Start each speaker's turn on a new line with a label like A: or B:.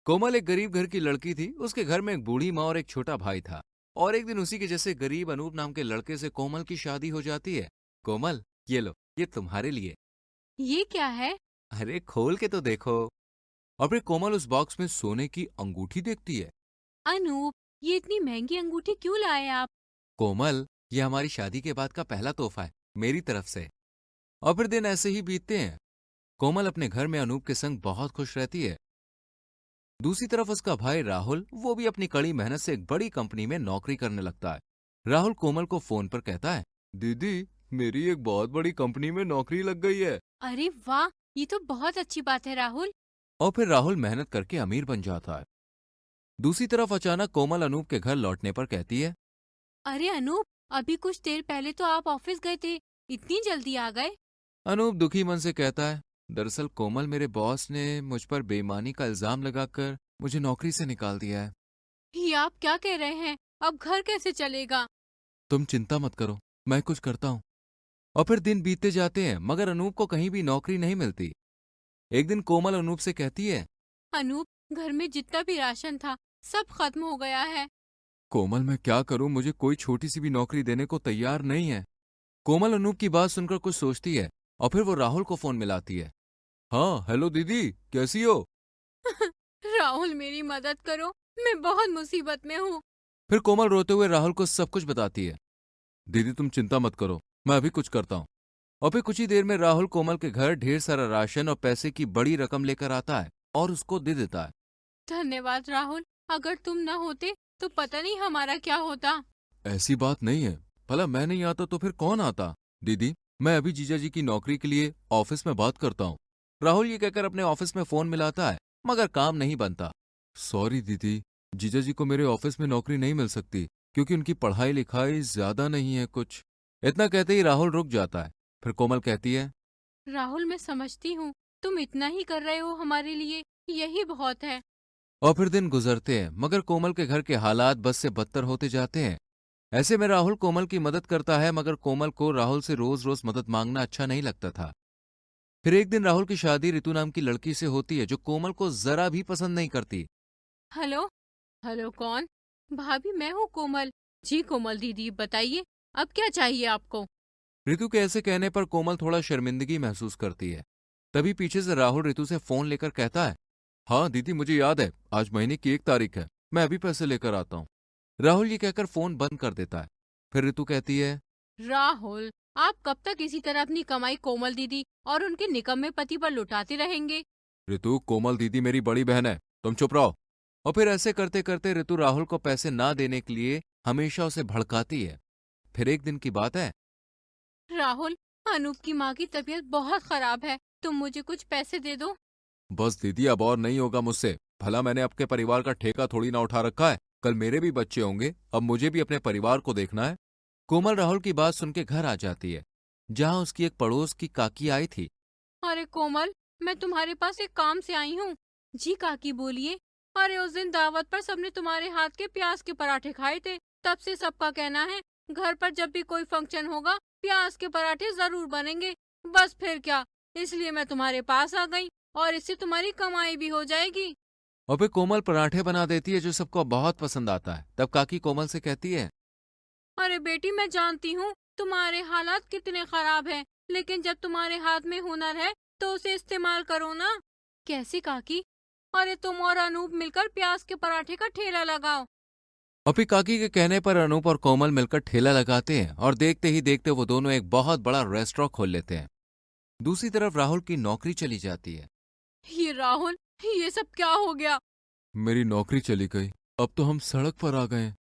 A: कोमल एक गरीब घर की लड़की थी। उसके घर में एक बूढ़ी माँ और एक छोटा भाई था। और एक दिन उसी के जैसे गरीब अनूप नाम के लड़के से कोमल की शादी हो जाती है। कोमल, ये लो, ये तुम्हारे लिए।
B: ये क्या है?
A: अरे खोल के तो देखो। और फिर कोमल उस बॉक्स में सोने की अंगूठी देखती है।
B: अनूप, ये इतनी महंगी अंगूठी क्यों लाए आप?
A: कोमल, ये हमारी शादी के बाद का पहला तोहफा है, मेरी तरफ से। और फिर दिन ऐसे ही बीतते हैं। कोमल अपने घर में अनूप के संग बहुत खुश रहती है। दूसरी तरफ उसका भाई राहुल, वो भी अपनी कड़ी मेहनत से एक बड़ी कंपनी में नौकरी करने लगता है। राहुल कोमल को फोन पर कहता है, दीदी, मेरी एक बहुत बड़ी कंपनी में नौकरी लग गई है।
B: अरे वाह, ये तो बहुत अच्छी बात है राहुल।
A: और फिर राहुल मेहनत करके अमीर बन जाता है। दूसरी तरफ अचानक कोमल अनूप के घर लौटने पर कहती है,
B: अरे अनूप, अभी कुछ देर पहले तो आप ऑफिस गए थे, इतनी जल्दी आ गए?
A: अनूप दुखी मन से कहता है, दरअसल कोमल, मेरे बॉस ने मुझ पर बेईमानी का इल्जाम लगाकर मुझे नौकरी से निकाल दिया है।
B: ये आप क्या कह रहे हैं? अब घर कैसे चलेगा?
A: तुम चिंता मत करो, मैं कुछ करता हूँ। और फिर दिन बीतते जाते हैं मगर अनूप को कहीं भी नौकरी नहीं मिलती। एक दिन कोमल अनूप से कहती है,
B: अनूप, घर में जितना भी राशन था सब खत्म हो गया है।
A: कोमल, मैं क्या करूं, मुझे कोई छोटी सी भी नौकरी देने को तैयार नहीं है। कोमल अनूप की बात सुनकर कुछ सोचती है और फिर वो राहुल को फोन मिलाती है। हाँ, हेलो दीदी, कैसी हो?
B: राहुल, मेरी मदद करो, मैं बहुत मुसीबत में हूँ।
A: फिर कोमल रोते हुए राहुल को सब कुछ बताती है। दीदी, तुम चिंता मत करो, मैं अभी कुछ करता हूँ। और फिर कुछ ही देर में राहुल कोमल के घर ढेर सारा राशन और पैसे की बड़ी रकम लेकर आता है और उसको दे देता है।
B: धन्यवाद राहुल, अगर तुम न होते तो पता नहीं हमारा क्या होता।
A: ऐसी बात नहीं है, भला मैं नहीं आता तो फिर कौन आता? दीदी, मैं अभी जीजा जी की नौकरी के लिए ऑफिस में बात करता हूँ। राहुल ये कहकर अपने ऑफिस में फोन मिलाता है मगर काम नहीं बनता। सॉरी दीदी, जीजा जी को मेरे ऑफिस में नौकरी नहीं मिल सकती क्योंकि उनकी पढ़ाई लिखाई ज्यादा नहीं है कुछ। इतना कहते ही राहुल रुक जाता है। फिर कोमल कहती है,
B: राहुल, मैं समझती हूँ, तुम इतना ही कर रहे हो हमारे लिए, यही बहुत है।
A: और फिर दिन गुजरते हैं मगर कोमल के घर के हालात बद से बदतर होते जाते हैं। ऐसे में राहुल कोमल की मदद करता है मगर कोमल को राहुल से रोज रोज मदद मांगना अच्छा नहीं लगता था। फिर एक दिन राहुल की शादी रितु नाम की लड़की से होती है जो कोमल को जरा भी पसंद नहीं करती।
B: हेलो। हेलो, कौन? भाभी, मैं हूँ कोमल। जी कोमल दीदी, बताइए, अब क्या चाहिए आपको?
A: रितु के ऐसे कहने पर कोमल थोड़ा शर्मिंदगी महसूस करती है। तभी पीछे से राहुल रितु से फोन लेकर कहता है, हाँ दीदी, मुझे याद है, आज महीने की 1 तारीख है, मैं अभी पैसे लेकर आता हूँ। राहुल ये कहकर फोन बंद कर देता है। फिर रितु कहती है,
B: राहुल, आप कब तक इसी तरह अपनी कमाई कोमल दीदी और उनके निकम्मे पति पर लुटाते रहेंगे?
A: ऋतु, कोमल दीदी मेरी बड़ी बहन है, तुम चुप रहो। और फिर ऐसे करते करते ऋतु राहुल को पैसे ना देने के लिए हमेशा उसे भड़काती है। फिर एक दिन की बात है।
B: राहुल, अनूप की माँ की तबीयत बहुत खराब है, तुम मुझे कुछ पैसे दे दो।
A: बस दीदी, अब और नहीं होगा मुझसे। भला मैंने आपके परिवार का ठेका थोड़ी ना उठा रखा है, कल मेरे भी बच्चे होंगे, अब मुझे भी अपने परिवार को देखना है। कोमल राहुल की बात सुन के घर आ जाती है जहां उसकी एक पड़ोस की काकी आई थी।
B: अरे कोमल, मैं तुम्हारे पास एक काम से आई हूँ। जी काकी, बोलिए। अरे उस दिन दावत पर सबने तुम्हारे हाथ के प्याज के पराठे खाए थे, तब से सबका कहना है घर पर जब भी कोई फंक्शन होगा प्याज के पराठे जरूर बनेंगे। बस फिर क्या, इसलिए मैं तुम्हारे पास आ गई, और इससे तुम्हारी कमाई भी हो जाएगी।
A: और फिर कोमल पराठे बना देती है जो सबको बहुत पसंद आता है। तब काकी कोमल से कहती है,
B: अरे बेटी, मैं जानती हूँ तुम्हारे हालात कितने खराब हैं, लेकिन जब तुम्हारे हाथ में हुनर है तो उसे इस्तेमाल करो ना। कैसे काकी? अरे तुम और अनूप मिलकर प्याज के पराठे का ठेला लगाओ।
A: और फिर काकी के कहने पर अनूप और कोमल मिलकर ठेला लगाते हैं और देखते ही देखते वो दोनों एक बहुत बड़ा रेस्टोरेंट खोल लेते हैं। दूसरी तरफ राहुल की नौकरी चली जाती है।
B: ये राहुल, ये सब क्या हो गया?
A: मेरी नौकरी चली गई, अब तो हम सड़क पर आ गए हैं।